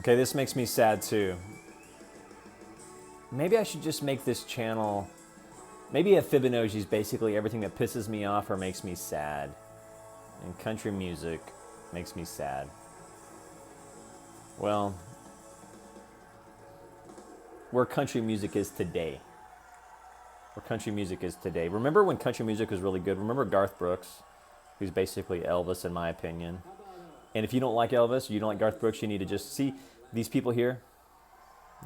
Okay, this makes me sad too. Maybe I should just make this channel... Maybe a Fibonacci is basically everything that pisses me off or makes me sad. And country music makes me sad. Well, where country music is today. Where country music is today. Remember when country music was really good? Remember Garth Brooks, who's basically Elvis in my opinion. And if you don't like Elvis, you don't like Garth Brooks, you need to just see these people here.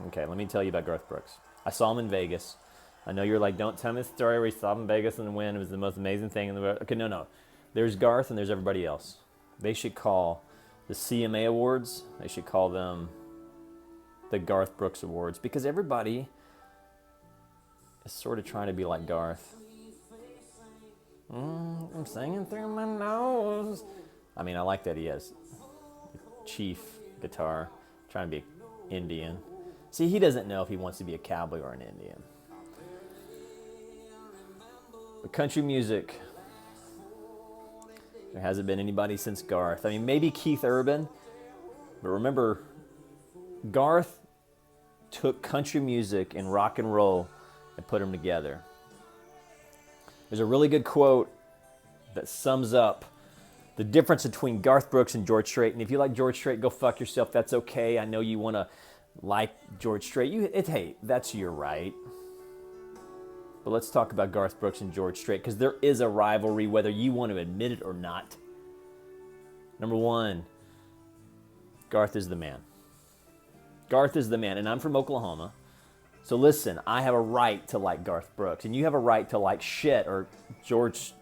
Okay, let me tell you about Garth Brooks. I saw him in Vegas. I know you're like, don't tell me the story where you saw him in Vegas and win. It was the most amazing thing in the world. Okay, no. There's Garth and there's everybody else. They should call the CMA Awards, they should call them the Garth Brooks Awards, because everybody is sort of trying to be like Garth. I'm singing through my nose. I mean, I like that he has chief guitar, trying to be Indian. See, he doesn't know if he wants to be a cowboy or an Indian. But country music, there hasn't been anybody since Garth. I mean, maybe Keith Urban, but remember, Garth took country music and rock and roll and put them together. There's a really good quote that sums up the difference between Garth Brooks and George Strait. And if you like George Strait, go fuck yourself. That's okay. I know you want to like George Strait. Hey, that's your right. But let's talk about Garth Brooks and George Strait, because there is a rivalry, whether you want to admit it or not. Number one, Garth is the man. Garth is the man, and I'm from Oklahoma. So listen, I have a right to like Garth Brooks, and you have a right to like shit or George,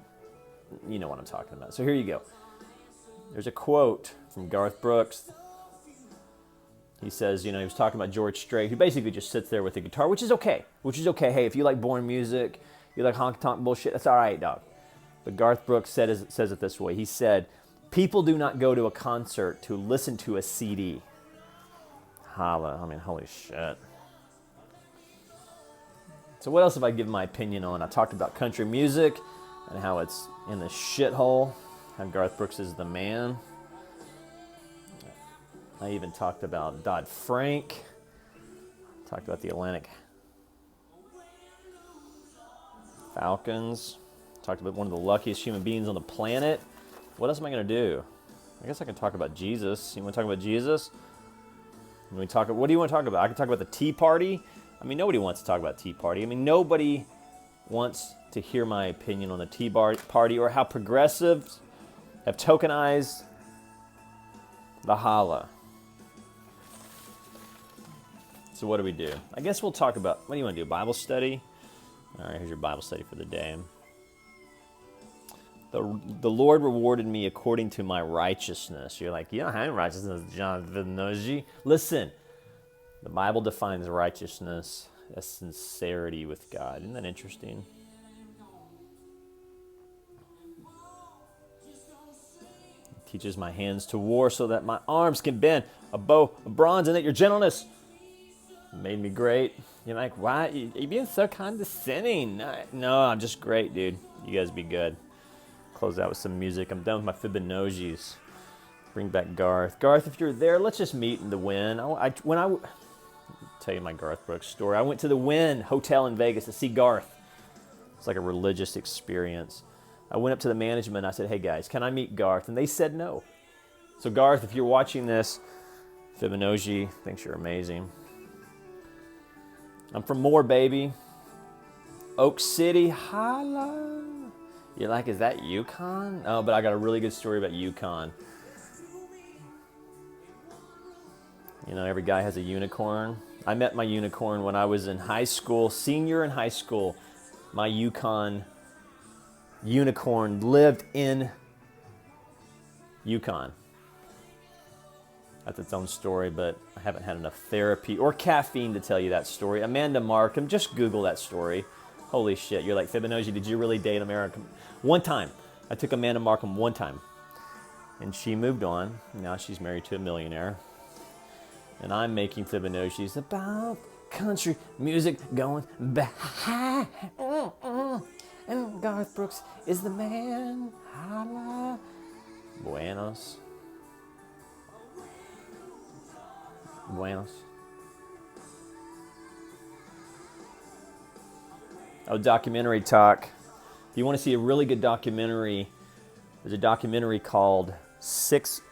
you know what I'm talking about. So here you go. There's a quote from Garth Brooks. He says, he was talking about George Strait, who basically just sits there with the guitar, which is okay. Hey, if you like boring music, you like honky-tonk bullshit, that's all right, dog. But Garth Brooks says it this way. He said, people do not go to a concert to listen to a CD. Holy shit. So what else have I given my opinion on? I talked about country music and how it's in the shithole, how Garth Brooks is the man. I even talked about Dodd-Frank. Talked about the Atlantic Falcons. Talked about one of the luckiest human beings on the planet. What else am I going to do? I guess I can talk about Jesus. You want to talk about Jesus? What do you want to talk about? I can talk about the Tea Party. I mean, nobody wants to talk about Tea Party. I mean, nobody wants to hear my opinion on the Tea Party or how progressives have tokenized the holla. So what do we do? I guess we'll talk about, what do you want to do, Bible study? All right, here's your Bible study for the day. The Lord rewarded me according to my righteousness. You're like, you don't have righteousness, John Vinoji. Listen, the Bible defines righteousness as sincerity with God. Isn't that interesting? It teaches my hands to war so that my arms can bend a bow of bronze, and that your gentleness made me great. You're like, why? You're being so condescending. No, I'm just great, dude. You guys be good. Close out with some music. I'm done with my Fibonacci's. Bring back Garth. Garth, if you're there, let's just meet in the Wynn. Tell you my Garth Brooks story. I went to the Wynn Hotel in Vegas to see Garth. It's like a religious experience. I went up to the management. I said, hey guys, can I meet Garth? And they said no. So Garth, if you're watching this, Fibonacci thinks you're amazing. I'm from Moore, baby. Oak City, holla. You're like, is that Yukon? Oh, but I got a really good story about Yukon. Every guy has a unicorn. I met my unicorn when I was in high school, senior in high school. My Yukon unicorn lived in Yukon. That's its own story, but I haven't had enough therapy or caffeine to tell you that story. Amanda Markham, just Google that story. Holy shit, you're like, Fibonacci, did you really date America? One time. I took Amanda Markham one time. And she moved on. Now she's married to a millionaire. And I'm making Fibonacci's about country music going back. And Garth Brooks is the man. Holla. Buenos Buenos. Oh, documentary talk. If you want to see a really good documentary, there's a documentary called 6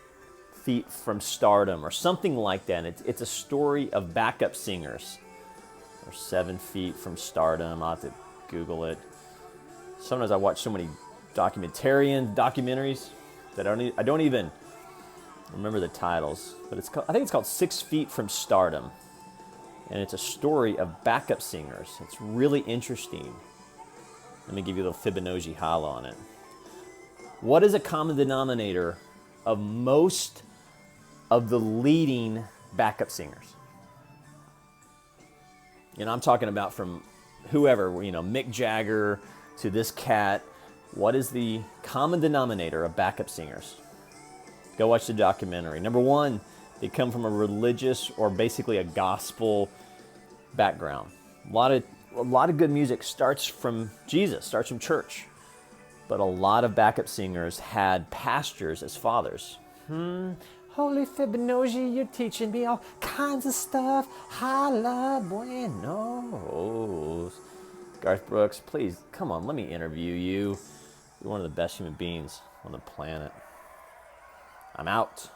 Feet from Stardom or something like that. It's a story of backup singers. Or 7 Feet from Stardom. I'll have to Google it. Sometimes I watch so many documentaries that I don't even remember the titles. But I think it's called 6 Feet from Stardom. And it's a story of backup singers. It's really interesting. Let me give you a little Fibonacci holla on it. What is a common denominator of most of the leading backup singers? And I'm talking about from whoever, Mick Jagger to this cat. What is the common denominator of backup singers? Go watch the documentary. Number one, they come from a religious or basically a gospel background. A lot of good music starts from Jesus, starts from church. But a lot of backup singers had pastors as fathers. Holy Fibonacci, you're teaching me all kinds of stuff. Holla buenos. Garth Brooks, please, come on, let me interview you. You're one of the best human beings on the planet. I'm out.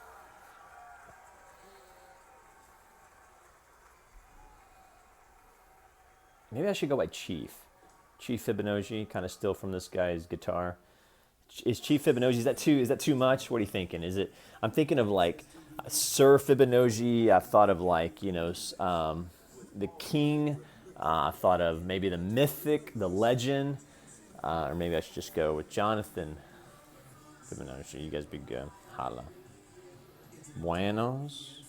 Maybe I should go by Chief. Chief Fibonacci, kind of still from this guy's guitar. Is Chief Fibonacci, is that too much? What are you thinking? I'm thinking of like Sir Fibonacci. I've thought of like, the king. I've thought of maybe the mythic, the legend. Or maybe I should just go with Jonathan Fibonacci. You guys be good. Holla. Buenos.